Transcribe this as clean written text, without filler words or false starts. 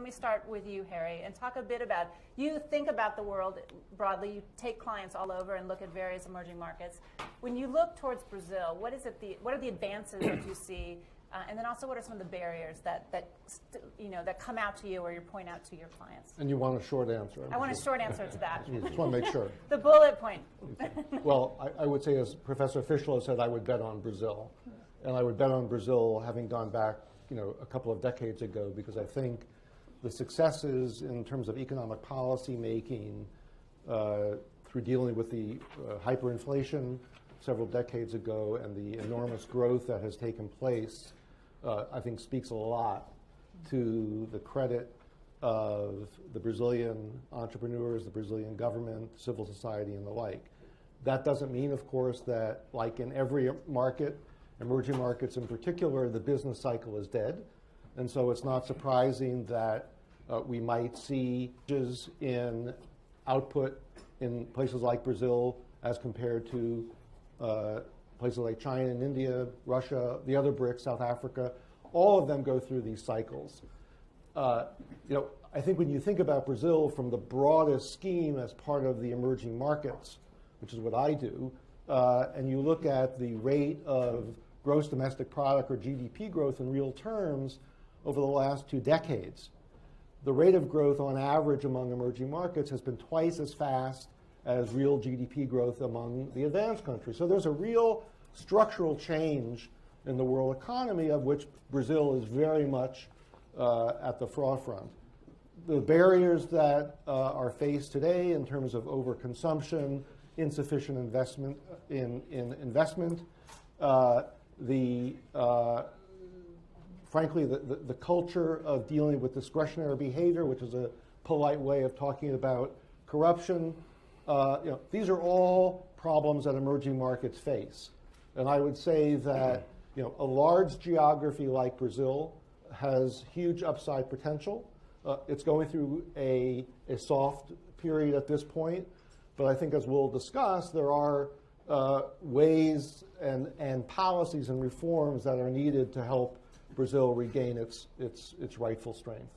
let me start with you, Harry, and talk a bit about, you think about the world broadly, you take clients all over and look at various emerging markets. When you look towards Brazil, what are the advances that you see, and then also what are some of the barriers that come out to you or you point out to your clients? And you want a short answer? I want a short answer to that. You just want to make sure. The bullet point. Okay. Well, I would say, as Professor Fischler said, I would bet on Brazil. And I would bet on Brazil having gone back a couple of decades ago, because I think the successes in terms of economic policy making through dealing with the hyperinflation several decades ago and the enormous growth that has taken place, I think speaks a lot to the credit of the Brazilian entrepreneurs, the Brazilian government, civil society, and the like. That doesn't mean, of course, that, like in every market, emerging markets in particular, the business cycle is dead. And so it's not surprising that we might see changes in output in places like Brazil as compared to places like China and India, Russia, the other BRICS, South Africa. All of them go through these cycles. I think when you think about Brazil from the broadest scheme as part of the emerging markets, which is what I do, and you look at the rate of gross domestic product or GDP growth in real terms over the last 2 decades, the rate of growth on average among emerging markets has been twice as fast as real GDP growth among the advanced countries. So there's a real structural change in the world economy, of which Brazil is very much at the forefront. The barriers that are faced today in terms of overconsumption, insufficient investment in investment, frankly, the culture of dealing with discretionary behavior, which is a polite way of talking about corruption. These are all problems that emerging markets face. And I would say that a large geography like Brazil has huge upside potential. It's going through a soft period at this point, but I think, as we'll discuss, there are ways and policies and reforms that are needed to help Brazil regain its rightful strength.